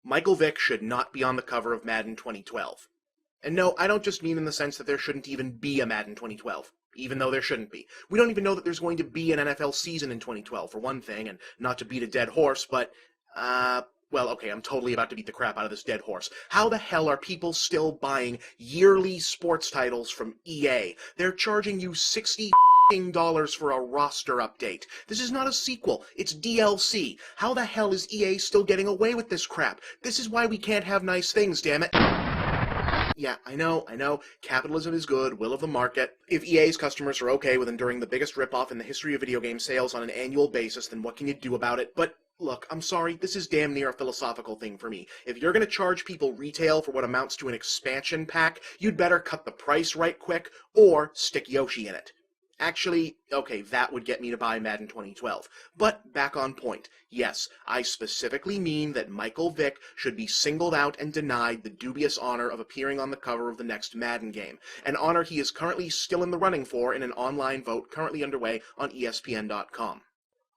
Michael Vick should not be on the cover of Madden 2012. And no, I don't just mean in the sense that there shouldn't even be a Madden 2012, even though there shouldn't be. We don't even know that there's going to be an NFL season in 2012, for one thing, and not to beat a dead horse, but, well, okay, I'm totally about to beat the crap out of this dead horse. How the hell are people still buying yearly sports titles from EA? They're charging you $60 for a roster update. This is not a sequel, it's DLC. How the hell is EA still getting away with this crap? This is why we can't have nice things, damn it. Yeah, I know, capitalism is good, will of the market. If EA's customers are okay with enduring the biggest ripoff in the history of video game sales on an annual basis, then what can you do about it? But look, I'm sorry, this is damn near a philosophical thing for me. If you're gonna charge people retail for what amounts to an expansion pack, you'd better cut the price right quick, or stick Yoshi in it. Actually, okay, that would get me to buy Madden 2012. But back on point. Yes, I specifically mean that Michael Vick should be singled out and denied the dubious honor of appearing on the cover of the next Madden game, an honor he is currently still in the running for in an online vote currently underway on ESPN.com.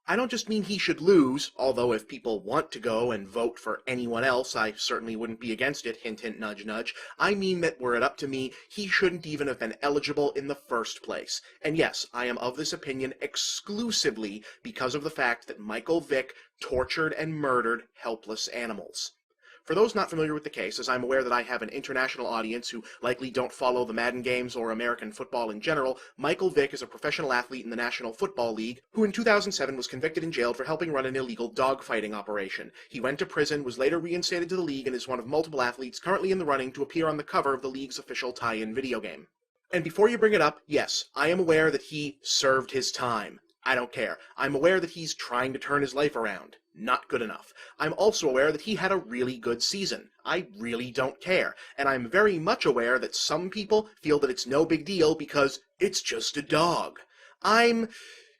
I don't just mean he should lose, although if people want to go and vote for anyone else, I certainly wouldn't be against it, hint hint nudge nudge. I mean that were it up to me, he shouldn't even have been eligible in the first place. And yes, I am of this opinion exclusively because of the fact that Michael Vick tortured and murdered helpless animals. For those not familiar with the case, as I'm aware that I have an international audience who likely don't follow the Madden games or American football in general, Michael Vick is a professional athlete in the National Football League who in 2007 was convicted and jailed for helping run an illegal dogfighting operation. He went to prison, was later reinstated to the league, and is one of multiple athletes currently in the running to appear on the cover of the league's official tie-in video game. And before you bring it up, yes, I am aware that he served his time. I don't care. I'm aware that he's trying to turn his life around. Not good enough. I'm also aware that he had a really good season. I really don't care. And I'm very much aware that some people feel that it's no big deal because it's just a dog. I'm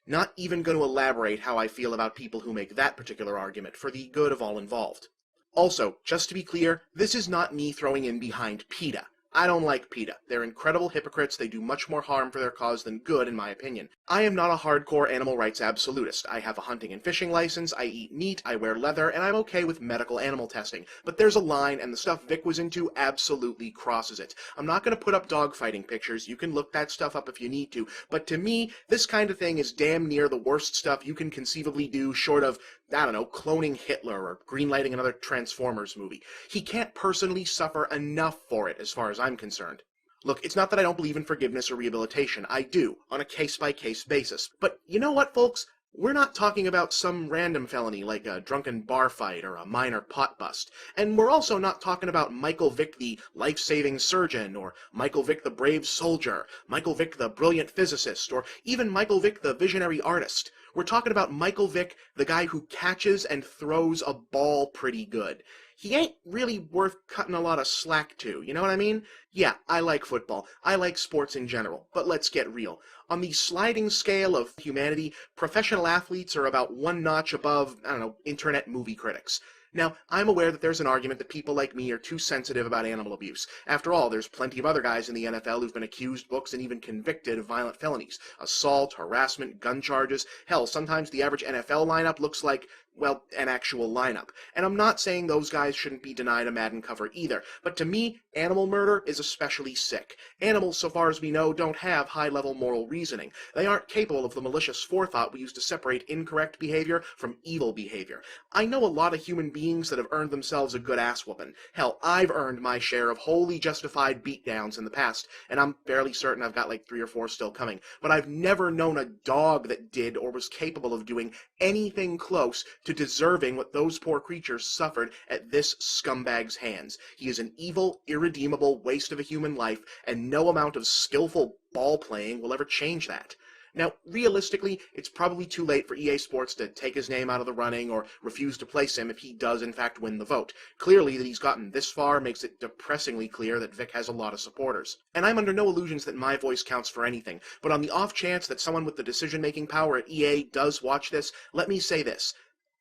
not even going to elaborate how I feel about people who make that particular argument for the good of all involved. Also, just to be clear, this is not me throwing in behind PETA. I don't like PETA. They're incredible hypocrites. They do much more harm for their cause than good, in my opinion. I am not a hardcore animal rights absolutist. I have a hunting and fishing license, I eat meat, I wear leather, and I'm okay with medical animal testing. But there's a line, and the stuff Vic was into absolutely crosses it. I'm not going to put up dogfighting pictures. You can look that stuff up if you need to. But to me, this kind of thing is damn near the worst stuff you can conceivably do short of, I don't know, cloning Hitler or greenlighting another Transformers movie. He can't personally suffer enough for it, as far as I'm concerned. Look, it's not that I don't believe in forgiveness or rehabilitation. I do, on a case-by-case basis. But you know what, folks? We're not talking about some random felony like a drunken bar fight or a minor pot bust. And we're also not talking about Michael Vick the life-saving surgeon, or Michael Vick the brave soldier, Michael Vick the brilliant physicist, or even Michael Vick the visionary artist. We're talking about Michael Vick, the guy who catches and throws a ball pretty good. He ain't really worth cutting a lot of slack to, you know what I mean? Yeah, I like football. I like sports in general. But let's get real. On the sliding scale of humanity, professional athletes are about one notch above, I don't know, internet movie critics. Now, I'm aware that there's an argument that people like me are too sensitive about animal abuse. After all, there's plenty of other guys in the NFL who've been accused, booked, and even convicted of violent felonies. Assault, harassment, gun charges. Hell, sometimes the average NFL lineup looks like, well, an actual lineup. And I'm not saying those guys shouldn't be denied a Madden cover either, but to me, animal murder is especially sick. Animals, so far as we know, don't have high-level moral reasoning. They aren't capable of the malicious forethought we use to separate incorrect behavior from evil behavior. I know a lot of human beings that have earned themselves a good ass-whooping. Hell, I've earned my share of wholly justified beatdowns in the past, and I'm fairly certain I've got like 3 or 4 still coming. But I've never known a dog that did or was capable of doing anything close to deserving what those poor creatures suffered at this scumbag's hands. He is an evil, irredeemable waste of a human life, and no amount of skillful ball playing will ever change that. Now, realistically, it's probably too late for EA Sports to take his name out of the running or refuse to place him if he does in fact win the vote. Clearly, that he's gotten this far makes it depressingly clear that Vic has a lot of supporters. And I'm under no illusions that my voice counts for anything, but on the off chance that someone with the decision-making power at EA does watch this, let me say this.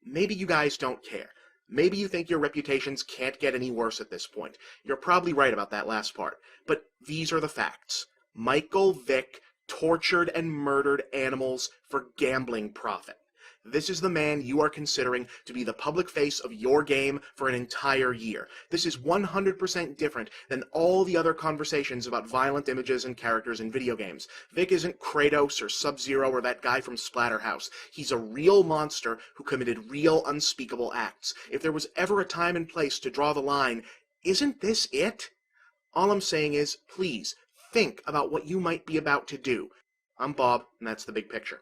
Maybe you guys don't care. Maybe you think your reputations can't get any worse at this point. You're probably right about that last part. But these are the facts. Michael Vick tortured and murdered animals for gambling profit. This is the man you are considering to be the public face of your game for an entire year. This is 100% different than all the other conversations about violent images and characters in video games. Vic isn't Kratos or Sub-Zero or that guy from Splatterhouse. He's a real monster who committed real unspeakable acts. If there was ever a time and place to draw the line, isn't this it? All I'm saying is, please, think about what you might be about to do. I'm Bob, and that's the big picture.